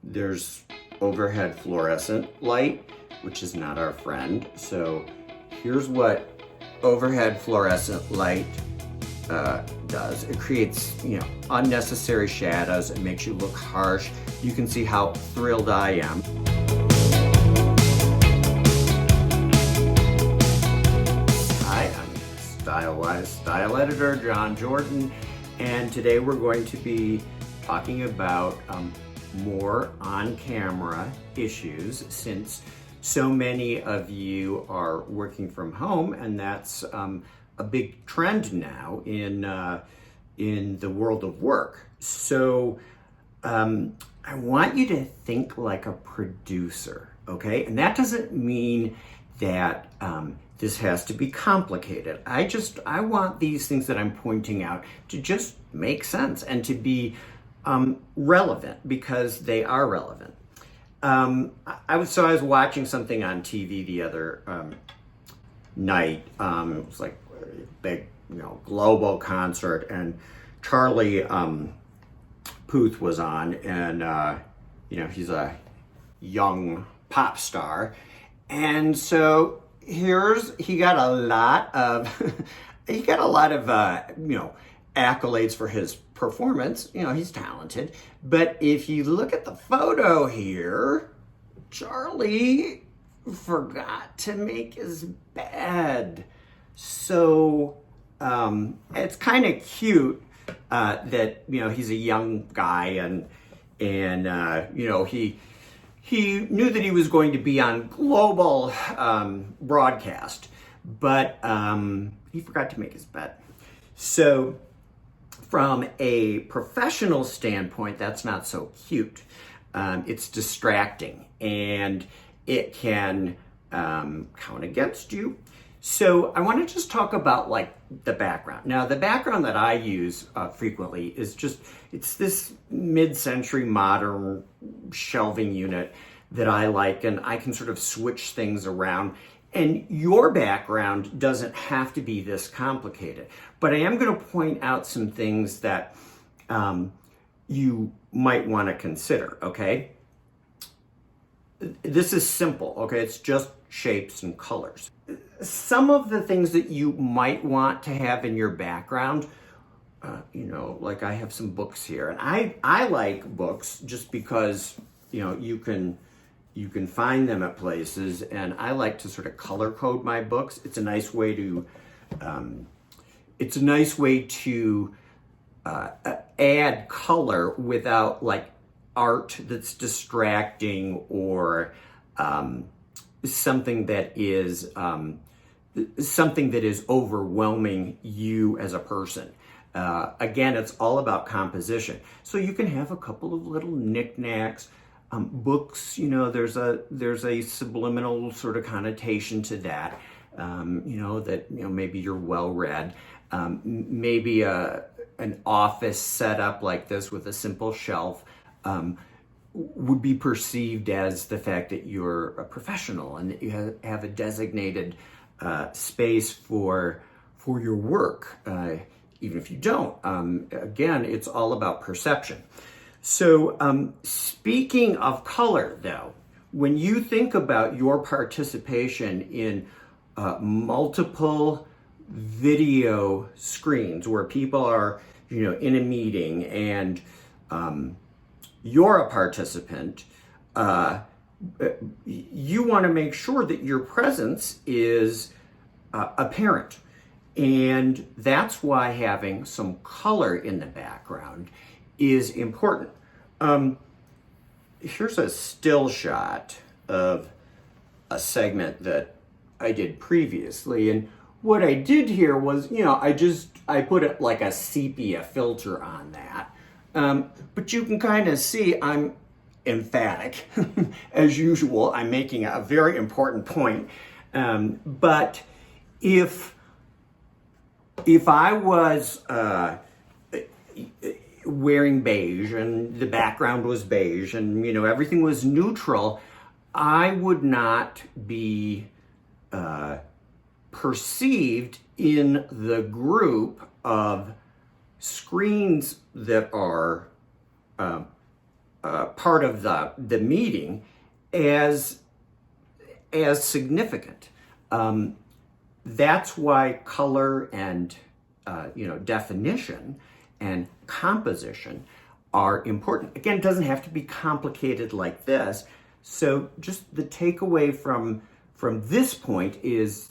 There's overhead fluorescent light, which is not our friend. So here's what overhead fluorescent light does. It creates, unnecessary shadows. It makes you look harsh. You can see how thrilled I am. Hi, I'm style editor Jon Jordan, and today we're going to be talking about more on-camera issues, since so many of you are working from home, and that's a big trend now in the world of work. So I want you to think like a producer, okay? And that doesn't mean that this has to be complicated. I want these things that I'm pointing out to just make sense and to be relevant, because they are relevant. I was watching something on TV the other night. It was like a big, global concert, and Charlie Puth was on, and he's a young pop star, and so he got a lot of accolades for his performance. He's talented, but if you look at the photo here, Charlie forgot to make his bed. So it's kind of cute that he's a young guy, and he knew that he was going to be on global broadcast, but he forgot to make his bed. So from a professional standpoint, that's not so cute. It's distracting, and it can count against you. So I want to just talk about the background. Now, the background that I use frequently is it's this mid-century modern shelving unit that I like, and I can sort of switch things around. And your background doesn't have to be this complicated, but I am going to point out some things that you might want to consider, okay? This is simple, okay? It's just shapes and colors. Some of the things that you might want to have in your background, like I have some books here, and I like books just because, you can find them at places, and I like to sort of color code my books. It's a nice way to add color without art that's distracting, or something that is overwhelming you as a person. Again, it's all about composition. So you can have a couple of little knickknacks. Books, there's a subliminal sort of connotation to that. That maybe you're well read. Maybe an office setup like this with a simple shelf would be perceived as the fact that you're a professional and that you have a designated space for your work, even if you don't. Again, it's all about perception. So speaking of color, though, when you think about your participation in multiple video screens where people are, in a meeting, and you're a participant, you want to make sure that your presence is apparent. And that's why having some color in the background is important. Here's a still shot of a segment that I did previously, and what I did here was, I put it like a sepia filter on that. But you can kind of see I'm emphatic. As usual, I'm making a very important point. But if I was wearing beige and the background was beige and everything was neutral, I would not be perceived in the group of screens that are part of the meeting as significant. That's why color and definition and composition are important. Again, it doesn't have to be complicated like this. So just the takeaway from this point is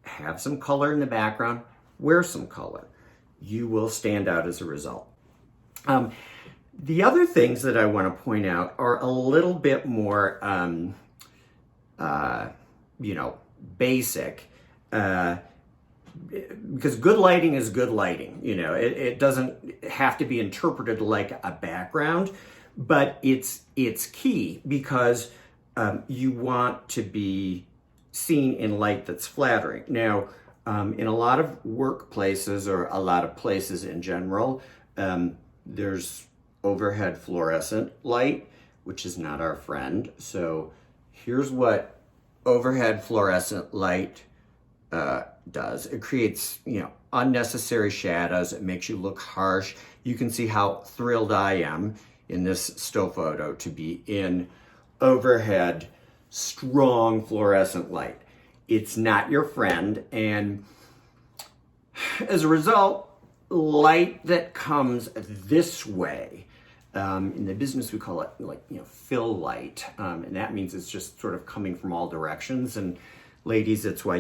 have some color in the background, wear some color. You will stand out as a result. The other things that I want to point out are a little bit more, basic, because good lighting is good lighting. It doesn't have to be interpreted like a background, but it's key because you want to be seen in light that's flattering. Now, in a lot of workplaces or a lot of places in general, there's overhead fluorescent light, which is not our friend. So here's what overhead fluorescent light does. It creates, unnecessary shadows. It makes you look harsh. You can see how thrilled I am in this still photo to be in overhead strong fluorescent light. It's not your friend, and as a result, light that comes this way, in the business we call it fill light, and that means it's just sort of coming from all directions. And ladies, it's why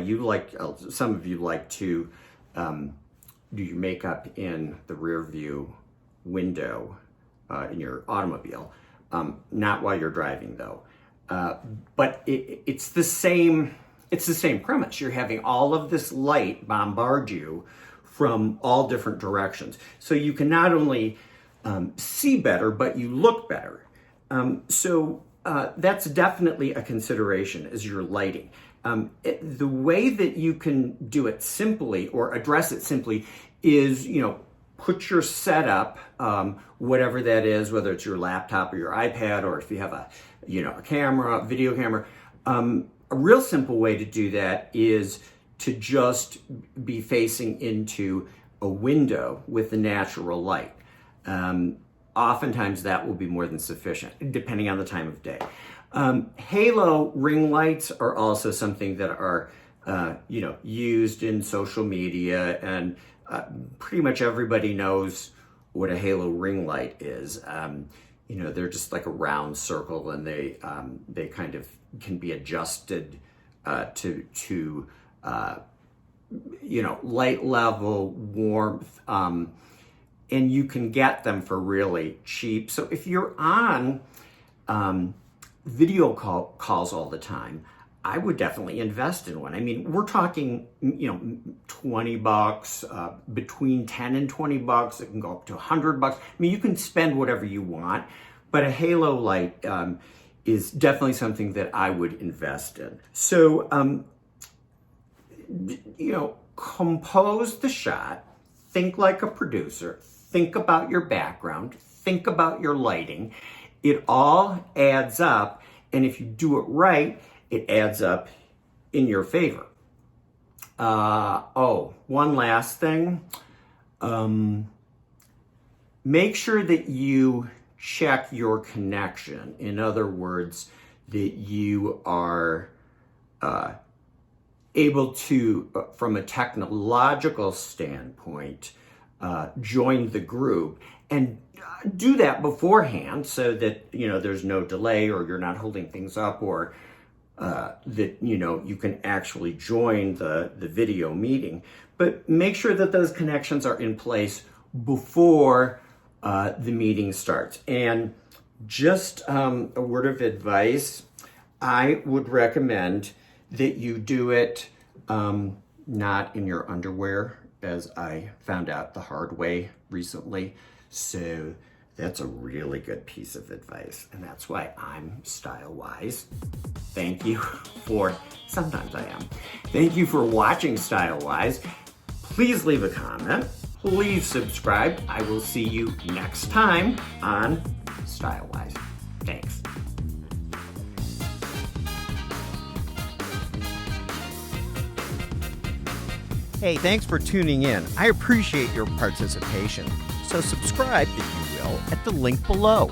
some of you like to do your makeup in the rear view window in your automobile, not while you're driving though. But it's the same premise. You're having all of this light bombard you from all different directions. So you can not only see better, but you look better. So that's definitely a consideration as you're lighting. The way that you can do it simply or address it simply is, put your setup, whatever that is, whether it's your laptop or your iPad, or if you have a camera, video camera. A real simple way to do that is to just be facing into a window with the natural light. Oftentimes that will be more than sufficient, depending on the time of day. Halo ring lights are also something that are, used in social media, and pretty much everybody knows what a halo ring light is. They're just like a round circle, and they kind of can be adjusted to light level, warmth, and you can get them for really cheap. So if you're on video calls all the time, I would definitely invest in one. I mean, we're talking, $20, between 10 and $20. It can go up to $100. I mean, you can spend whatever you want, but a halo light is definitely something that I would invest in. So, compose the shot, think like a producer, think about your background, think about your lighting. It all adds up, and if you do it right, it adds up in your favor. One last thing. Make sure that you check your connection. In other words, that you are able to, from a technological standpoint, join the group, and do that beforehand so that there's no delay, or you're not holding things up, or that you can actually join the video meeting. But make sure that those connections are in place before the meeting starts. And just a word of advice, I would recommend that you do it not in your underwear, as I found out the hard way recently. So that's a really good piece of advice, and that's why I'm Style Wise. Thank you for, sometimes I am. Thank you for watching Style Wise. Please leave a comment. Please subscribe. I will see you next time on Style Wise. Thanks. Hey, thanks for tuning in. I appreciate your participation. So subscribe, if you will, at the link below.